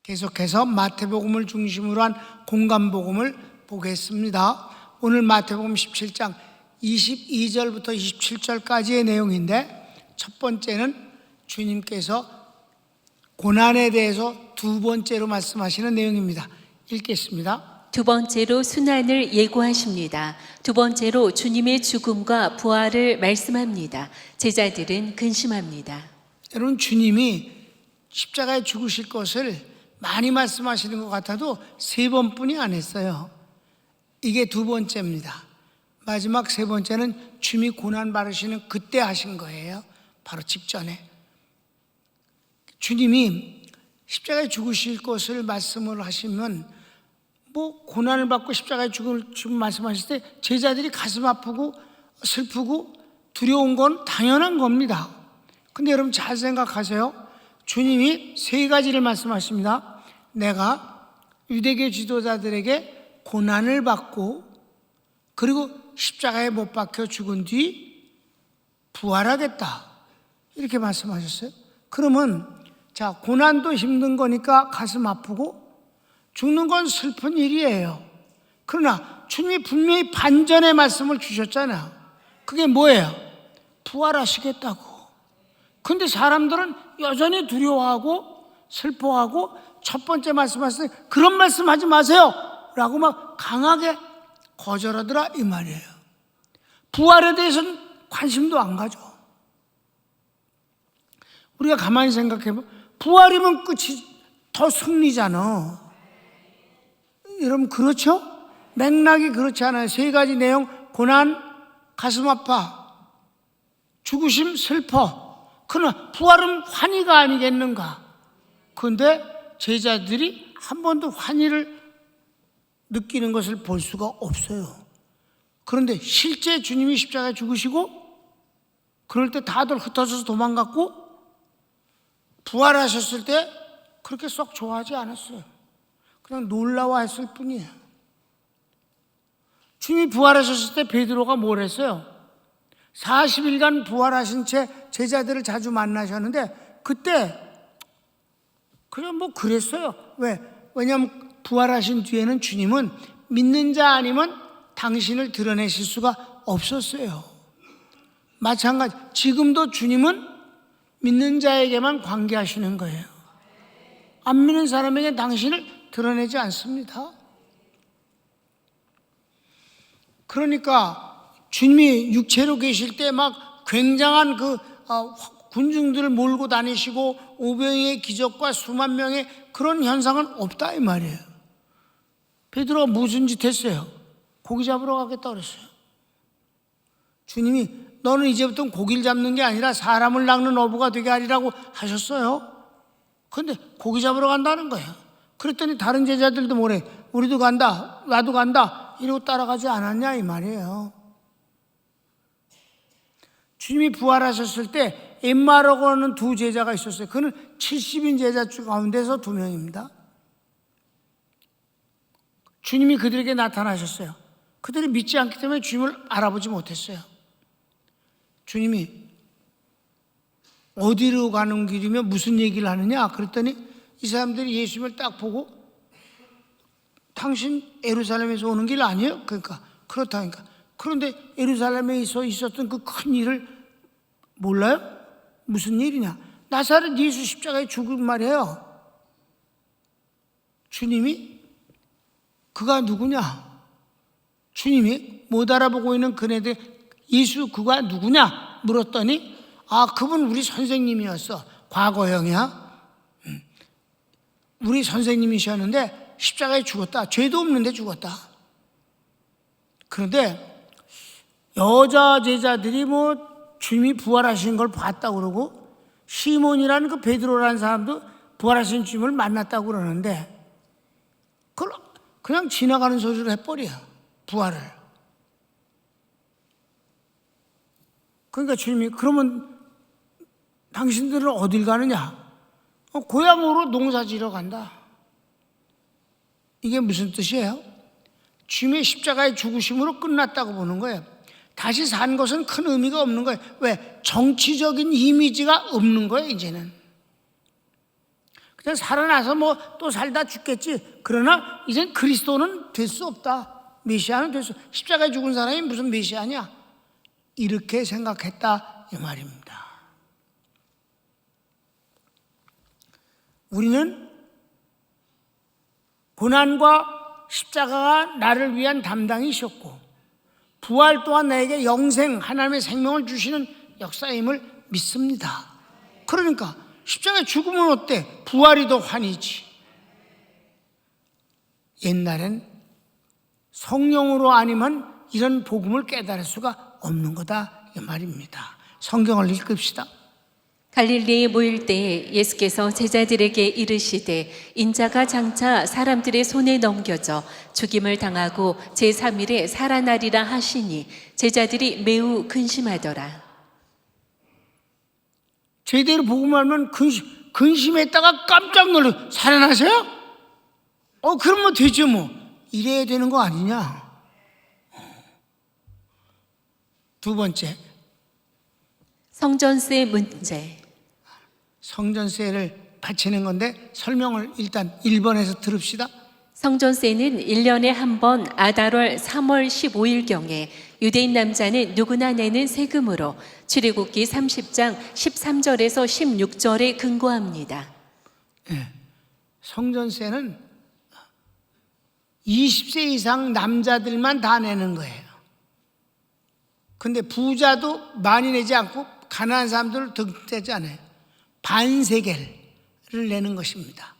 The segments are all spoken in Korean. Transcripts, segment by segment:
계속해서 마태복음을 중심으로 한 공감복음을 보겠습니다. 오늘 마태복음 17장 22절부터 27절까지의 내용인데, 첫 번째는 주님께서 고난에 대해서 두 번째로 말씀하시는 내용입니다. 읽겠습니다. 두 번째로 순환을 예고하십니다. 두 번째로 주님의 죽음과 부활을 말씀합니다. 제자들은 근심합니다. 여러분, 주님이 십자가에 죽으실 것을 많이 말씀하시는 것 같아도 세 번뿐이 안 했어요. 이게 두 번째입니다. 마지막 세 번째는 주님이 고난 받으시는 그때 하신 거예요. 바로 직전에. 주님이 십자가에 죽으실 것을 말씀을 하시면, 고난을 받고 십자가에 죽을 말씀하실 때 제자들이 가슴 아프고 슬프고 두려운 건 당연한 겁니다. 근데 여러분 잘 생각하세요. 주님이 세 가지를 말씀하십니다. 내가 유대교 지도자들에게 고난을 받고 그리고 십자가에 못 박혀 죽은 뒤 부활하겠다, 이렇게 말씀하셨어요. 그러면 고난도 힘든 거니까 가슴 아프고 죽는 건 슬픈 일이에요. 그러나 주님이 분명히 반전의 말씀을 주셨잖아요. 그게 뭐예요? 부활하시겠다고. 근데 사람들은 여전히 두려워하고 슬퍼하고 첫 번째 말씀하실 때 그런 말씀하지 마세요 라고 막 강하게 거절하더라, 이 말이에요. 부활에 대해서는 관심도 안 가져. 우리가 가만히 생각해보면 부활이면 끝이 더 승리잖아. 여러분 그렇죠? 맥락이 그렇지 않아요. 세 가지 내용: 고난, 가슴 아파, 죽으심, 슬퍼. 그러나 부활은 환희가 아니겠는가? 그런데 제자들이 한 번도 환희를 느끼는 것을 볼 수가 없어요. 그런데 실제 주님이 십자가에 죽으시고 그럴 때 다들 흩어져서 도망갔고, 부활하셨을 때 그렇게 썩 좋아하지 않았어요. 그냥 놀라워했을 뿐이에요. 주님이 부활하셨을 때 베드로가 뭘 했어요? 40일간 부활하신 채 제자들을 자주 만나셨는데 그때 그냥 그랬어요. 왜냐하면 부활하신 뒤에는 주님은 믿는 자 아니면 당신을 드러내실 수가 없었어요. 마찬가지, 지금도 주님은 믿는 자에게만 관계하시는 거예요. 안 믿는 사람에게 당신을 드러내지 않습니다. 그러니까 주님이 육체로 계실 때 막 굉장한 군중들을 몰고 다니시고 오병이의 기적과 수만 명의 그런 현상은 없다, 이 말이에요. 베드로가 무슨 짓 했어요? 고기 잡으러 가겠다 그랬어요. 주님이 너는 이제부터 고기를 잡는 게 아니라 사람을 낚는 어부가 되게 하리라고 하셨어요. 그런데 고기 잡으러 간다는 거예요. 그랬더니 다른 제자들도 뭐래? 우리도 간다, 나도 간다, 이러고 따라가지 않았냐, 이 말이에요. 주님이 부활하셨을 때 엠마라고 하는 두 제자가 있었어요. 그는 70인 제자 가운데서 2명입니다. 주님이 그들에게 나타나셨어요. 그들이 믿지 않기 때문에 주님을 알아보지 못했어요. 주님이 어디로 가는 길이며 무슨 얘기를 하느냐 그랬더니 이 사람들이 예수님을 딱 보고, 당신 예루살렘에서 오는 길 아니에요? 그러니까 그렇다니까. 그런데 예루살렘에서 있었던 그 큰 일을 몰라요? 무슨 일이냐? 나사렛 예수 십자가에 죽은 말이에요. 주님이 그가 누구냐? 주님이 못 알아보고 있는 그네들, 예수 그가 누구냐 물었더니, 그분 우리 선생님이었어. 과거형이야. 우리 선생님이셨는데 십자가에 죽었다. 죄도 없는데 죽었다. 그런데 여자 제자들이 주님이 부활하신 걸 봤다고 그러고, 시몬이라는 그 베드로라는 사람도 부활하신 주님을 만났다고 그러는데 그걸 그냥 지나가는 소리로 해버려, 부활을. 그러니까 주님이 그러면 당신들은 어딜 가느냐? 고향으로 농사 지러 간다. 이게 무슨 뜻이에요? 주님의 십자가의 죽으심으로 끝났다고 보는 거예요. 다시 산 것은 큰 의미가 없는 거예요. 왜? 정치적인 이미지가 없는 거예요, 이제는. 그냥 살아나서 뭐 또 살다 죽겠지. 그러나 이젠 그리스도는 될 수 없다. 메시아는 될 수, 십자가에 죽은 사람이 무슨 메시아냐? 이렇게 생각했다 이 말입니다. 우리는 고난과 십자가가 나를 위한 담당이셨고 부활 또한 나에게 영생, 하나님의 생명을 주시는 역사임을 믿습니다. 그러니까 십자가에 죽으면 어때? 부활이 더 환희지. 옛날엔 성령으로 아니면 이런 복음을 깨달을 수가 없는 거다 이 말입니다. 성경을 읽읍시다. 갈릴리에 모일 때에 예수께서 제자들에게 이르시되 인자가 장차 사람들의 손에 넘겨져 죽임을 당하고 제3일에 살아나리라 하시니 제자들이 매우 근심하더라. 제대로 복음을 알면 근심했다가 깜짝 놀라. 살아나세요? 그러면 되죠 뭐. 이래야 되는 거 아니냐. 두 번째, 성전세 문제. 성전세를 바치는 건데 설명을 일단 1번에서 들읍시다. 성전세는 1년에 한 번 아달월 3월 15일경에 유대인 남자는 누구나 내는 세금으로 출애굽기 30장 13절에서 16절에 근거합니다. 네. 성전세는 20세 이상 남자들만 다 내는 거예요. 근데 부자도 많이 내지 않고 가난한 사람들을 득되지 않아요. 반세겔을 내는 것입니다.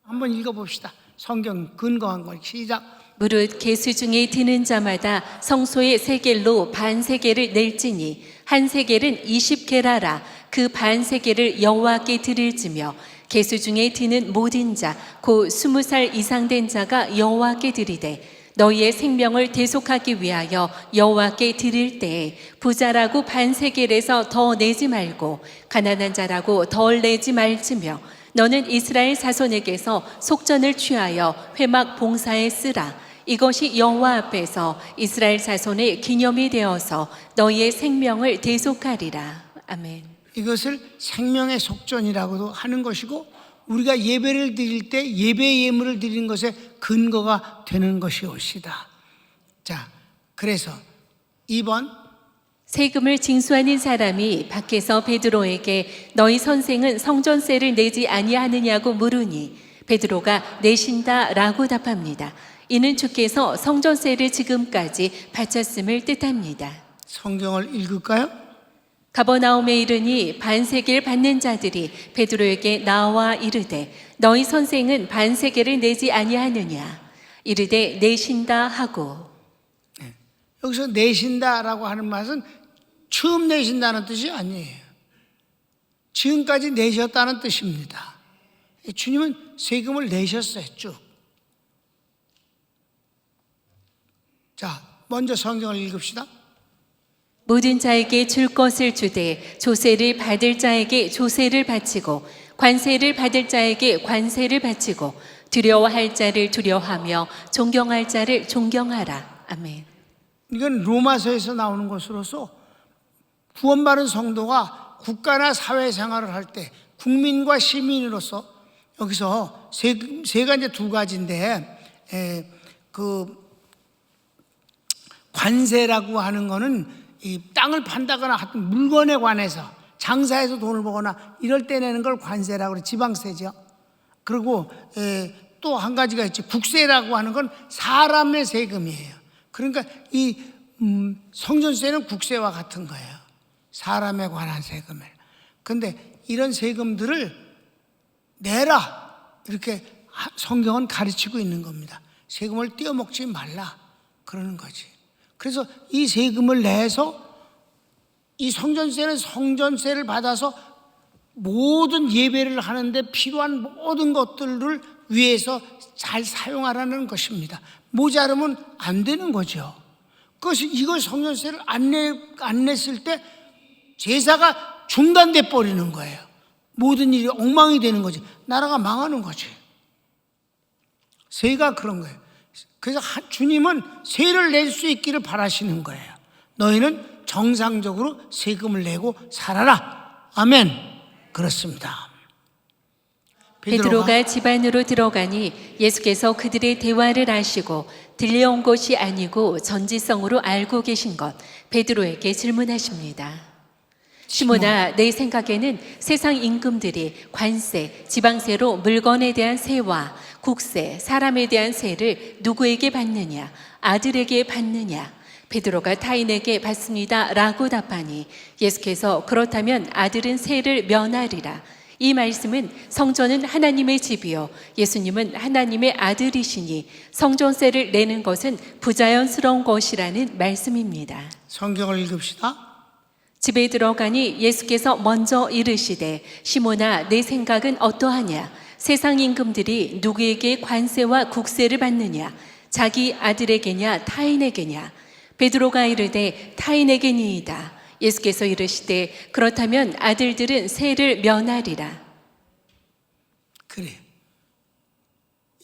한번 읽어봅시다. 성경 근거한 거 시작. 무릇 계수 중에 드는 자마다 성소의 세겔로 반세겔을 낼지니 한 세겔은 20게라라. 그 반세겔을 여호와께 드릴지며 계수 중에 드는 모든 자 곧 20살 이상 된 자가 여호와께 드리되 너희의 생명을 대속하기 위하여 여호와께 드릴 때에 부자라고 반세겔에서 더 내지 말고 가난한 자라고 덜 내지 말지며 너는 이스라엘 자손에게서 속전을 취하여 회막 봉사에 쓰라. 이것이 여호와 앞에서 이스라엘 자손의 기념이 되어서 너희의 생명을 대속하리라. 아멘. 이것을 생명의 속전이라고도 하는 것이고 우리가 예배를 드릴 때 예배 예물을 드리는 것에 근거가 되는 것이옵시다. 자, 그래서 2번 세금을 징수하는 사람이 밖에서 베드로에게 너희 선생은 성전세를 내지 아니하느냐고 물으니 베드로가 내신다라고 답합니다. 이는 주께서 성전세를 지금까지 바쳤음을 뜻합니다. 성경을 읽을까요? 가버나움에 이르니 반세겔 받는 자들이 베드로에게 나와 이르되 너희 선생은 반세겔을 내지 아니하느냐 이르되 내신다 하고. 여기서 내신다라고 하는 말은 처음 내신다는 뜻이 아니에요. 지금까지 내셨다는 뜻입니다. 주님은 세금을 내셨어요, 쭉. 자, 먼저 성경을 읽읍시다. 모든 자에게 줄 것을 주되 조세를 받을 자에게 조세를 바치고 관세를 받을 자에게 관세를 바치고 두려워할 자를 두려워하며 존경할 자를 존경하라. 아멘. 이건 로마서에서 나오는 것으로서 구원받은 성도가 국가나 사회생활을 할 때 국민과 시민으로서 여기서 세가 이제 두 가지인데 그 관세라고 하는 거는 이 땅을 판다거나 하여튼 물건에 관해서 장사해서 돈을 버거나 이럴 때 내는 걸 관세라고 그래. 지방세죠. 그리고 또 한 가지가 있지. 국세라고 하는 건 사람의 세금이에요. 그러니까 이 성전세는 국세와 같은 거예요. 사람에 관한 세금을. 그런데 이런 세금들을 내라 이렇게 성경은 가르치고 있는 겁니다. 세금을 떼어먹지 말라 그러는 거지. 그래서 이 세금을 내서 이 성전세는 성전세를 받아서 모든 예배를 하는데 필요한 모든 것들을 위해서 잘 사용하라는 것입니다. 모자르면 안 되는 거죠. 이걸 성전세를 안 냈을 때 제사가 중단돼 버리는 거예요. 모든 일이 엉망이 되는 거지. 나라가 망하는 거지. 세가 그런 거예요. 그래서 주님은 세를 낼 수 있기를 바라시는 거예요. 너희는 정상적으로 세금을 내고 살아라. 아멘. 그렇습니다. 베드로가 집 안으로 들어가니 예수께서 그들의 대화를 아시고 들려온 것이 아니고 전지성으로 알고 계신 것 베드로에게 질문하십니다. 시몬아, 내 생각에는 세상 임금들이 관세, 지방세로 물건에 대한 세와 국세, 사람에 대한 세를 누구에게 받느냐? 아들에게 받느냐? 베드로가 타인에게 받습니다 라고 답하니 예수께서 그렇다면 아들은 세를 면하리라. 이 말씀은 성전은 하나님의 집이요 예수님은 하나님의 아들이시니 성전세를 내는 것은 부자연스러운 것이라는 말씀입니다. 성경을 읽읍시다. 집에 들어가니 예수께서 먼저 이르시되 시몬아 내 생각은 어떠하냐? 세상 임금들이 누구에게 관세와 국세를 받느냐? 자기 아들에게냐 타인에게냐? 베드로가 이르되 타인에게니이다. 예수께서 이르시되 그렇다면 아들들은 세를 면하리라. 그래.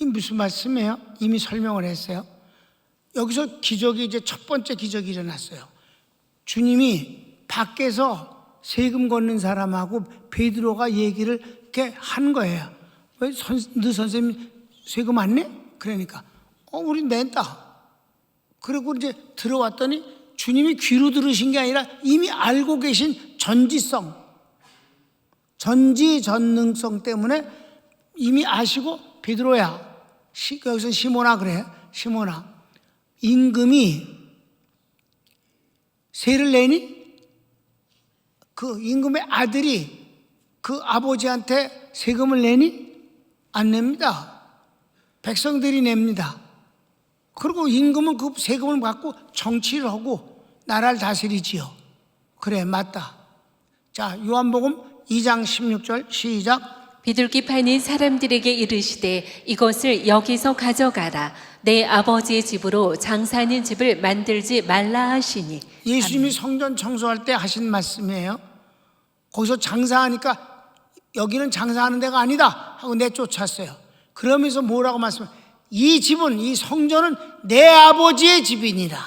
이 무슨 말씀이에요? 이미 설명을 했어요. 여기서 기적이 이제 첫 번째 기적이 일어났어요. 주님이 밖에서 세금 걷는 사람하고 베드로가 얘기를 이렇게 한 거예요. 왜 너 선생님 세금 안 내? 그러니까 우리 낸다. 그리고 이제 들어왔더니 주님이 귀로 들으신 게 아니라 이미 알고 계신 전지성, 전지전능성 때문에 이미 아시고 베드로야, 여기서 시몬아 그래. 시몬아, 임금이 세를 내니? 그 임금의 아들이 그 아버지한테 세금을 내니? 안 냅니다. 백성들이 냅니다. 그리고 임금은 그 세금을 받고 정치를 하고 나라를 다스리지요. 그래, 맞다. 자, 요한복음 2장 16절 시작. 비둘기 파는 사람들에게 이르시되 이것을 여기서 가져가라. 내 아버지의 집으로 장사하는 집을 만들지 말라 하시니. 예수님이 성전 청소할 때 하신 말씀이에요. 거기서 장사하니까 여기는 장사하는 데가 아니다 하고 내쫓았어요. 그러면서 뭐라고 말씀해요? 이 집은, 이 성전은 내 아버지의 집이니라.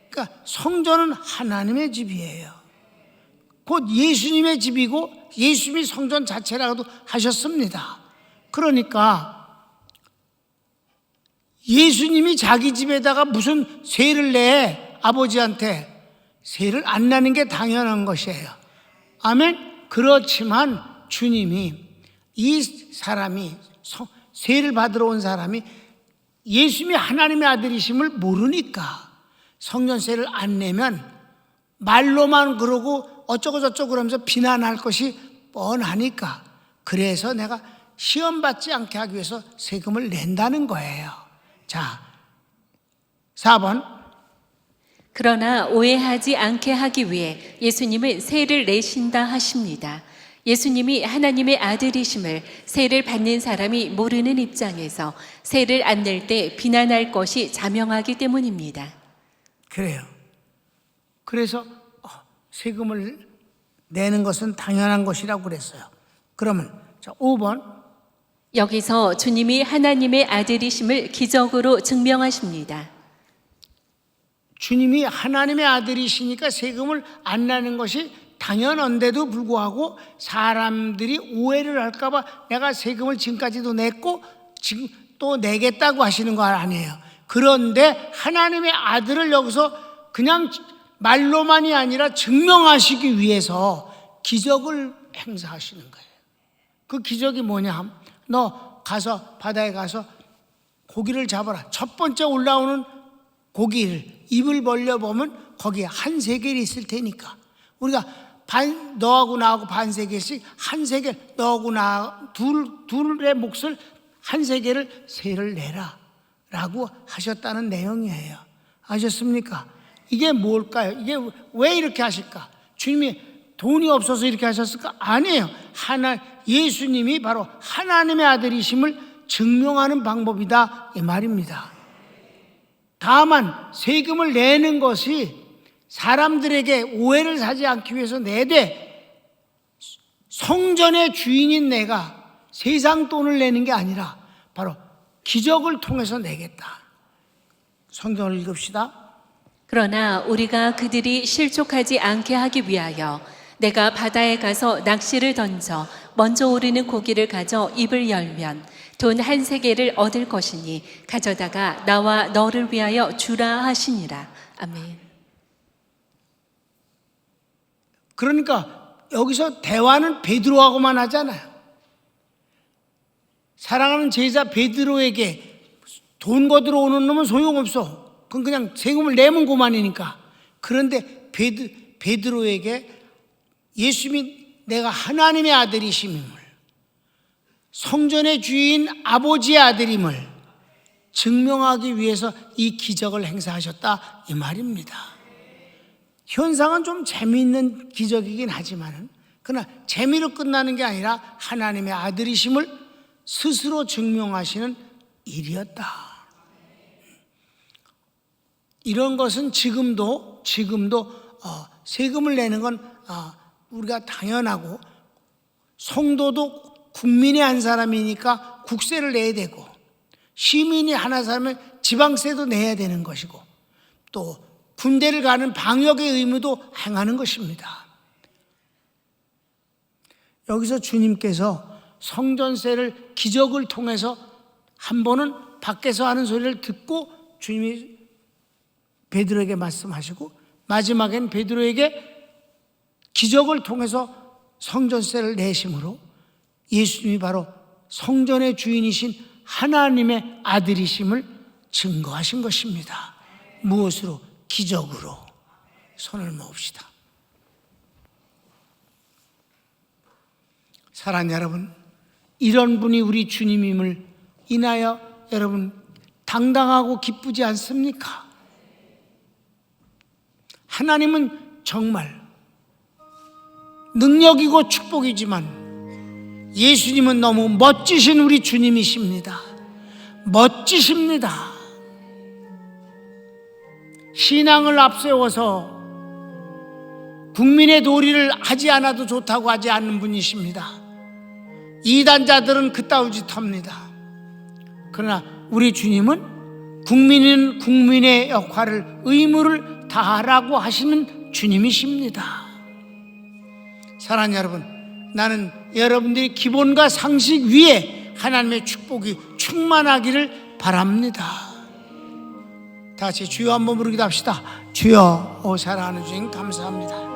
그러니까 성전은 하나님의 집이에요. 곧 예수님의 집이고 예수님이 성전 자체라고도 하셨습니다. 그러니까 예수님이 자기 집에다가 무슨 세를 내? 아버지한테 세를 안 내는 게 당연한 것이에요. 아멘? 그렇지만 주님이 이 사람이 세를 받으러 온 사람이 예수님이 하나님의 아들이심을 모르니까 성전세를 안 내면 말로만 그러고 어쩌고 저쩌고 그러면서 비난할 것이 뻔하니까 그래서 내가 시험받지 않게 하기 위해서 세금을 낸다는 거예요. 자, 4번. 그러나 오해하지 않게 하기 위해 예수님은 세를 내신다 하십니다. 예수님이 하나님의 아들이심을 세를 받는 사람이 모르는 입장에서 세를 안 낼 때 비난할 것이 자명하기 때문입니다. 그래요. 그래서 세금을 내는 것은 당연한 것이라고 그랬어요. 그러면 자, 5번. 여기서 주님이 하나님의 아들이심을 기적으로 증명하십니다. 주님이 하나님의 아들이시니까 세금을 안 내는 것이 당연한데도 불구하고 사람들이 오해를 할까 봐 내가 세금을 지금까지도 냈고 지금 또 내겠다고 하시는 거 아니에요. 그런데 하나님의 아들을 여기서 그냥 말로만이 아니라 증명하시기 위해서 기적을 행사하시는 거예요. 그 기적이 뭐냐? 너 가서 바다에 가서 고기를 잡아라. 첫 번째 올라오는 고기를 입을 벌려보면 거기에 한 세겔이 있을 테니까 우리가 너하고 나하고 반 세겔씩 한 세겔, 너하고 나 둘의 몫을 한 세겔을 세를 내라 라고 하셨다는 내용이에요. 아셨습니까? 이게 뭘까요? 이게 왜 이렇게 하실까? 주님이 돈이 없어서 이렇게 하셨을까? 아니에요. 예수님이 바로 하나님의 아들이심을 증명하는 방법이다 이 말입니다. 다만 세금을 내는 것이 사람들에게 오해를 사지 않기 위해서 내되 성전의 주인인 내가 세상 돈을 내는 게 아니라 바로 기적을 통해서 내겠다. 성경을 읽읍시다. 그러나 우리가 그들이 실족하지 않게 하기 위하여 내가 바다에 가서 낚시를 던져 먼저 오르는 고기를 가져 입을 열면 돈 1세겔을 얻을 것이니 가져다가 나와 너를 위하여 주라 하시니라. 아멘. 그러니까 여기서 대화는 베드로하고만 하잖아요. 사랑하는 제자 베드로에게 돈 거두러 오는 놈은 소용없어. 그건 그냥 세금을 내면 고만이니까. 그런데 베드로에게 예수님이 내가 하나님의 아들이심을, 성전의 주인 아버지의 아들임을 증명하기 위해서 이 기적을 행사하셨다, 이 말입니다. 현상은 좀 재미있는 기적이긴 하지만은, 그러나 재미로 끝나는 게 아니라 하나님의 아들이심을 스스로 증명하시는 일이었다. 이런 것은 지금도 세금을 내는 건 우리가 당연하고, 성도도 국민의 한 사람이니까 국세를 내야 되고, 시민이 하나 사람은 지방세도 내야 되는 것이고, 또 군대를 가는 방역의 의무도 행하는 것입니다. 여기서 주님께서 성전세를 기적을 통해서 한 번은 밖에서 하는 소리를 듣고 주님이 베드로에게 말씀하시고, 마지막엔 베드로에게 기적을 통해서 성전세를 내심으로 예수님이 바로 성전의 주인이신 하나님의 아들이심을 증거하신 것입니다. 무엇으로? 기적으로. 손을 모읍시다. 사랑하는 여러분, 이런 분이 우리 주님임을 인하여 여러분 당당하고 기쁘지 않습니까? 하나님은 정말 능력이고 축복이지만 예수님은 너무 멋지신 우리 주님이십니다. 멋지십니다. 신앙을 앞세워서 국민의 도리를 하지 않아도 좋다고 하지 않는 분이십니다. 이단자들은 그따위 짓 합니다. 그러나 우리 주님은 국민은 국민의 역할을, 의무를 다하라고 하시는 주님이십니다. 사랑하는 여러분, 나는 여러분들이 기본과 상식 위에 하나님의 축복이 충만하기를 바랍니다. 다 같이 주여 한번 부르기도 합시다. 주여, 사랑하는 주님 감사합니다.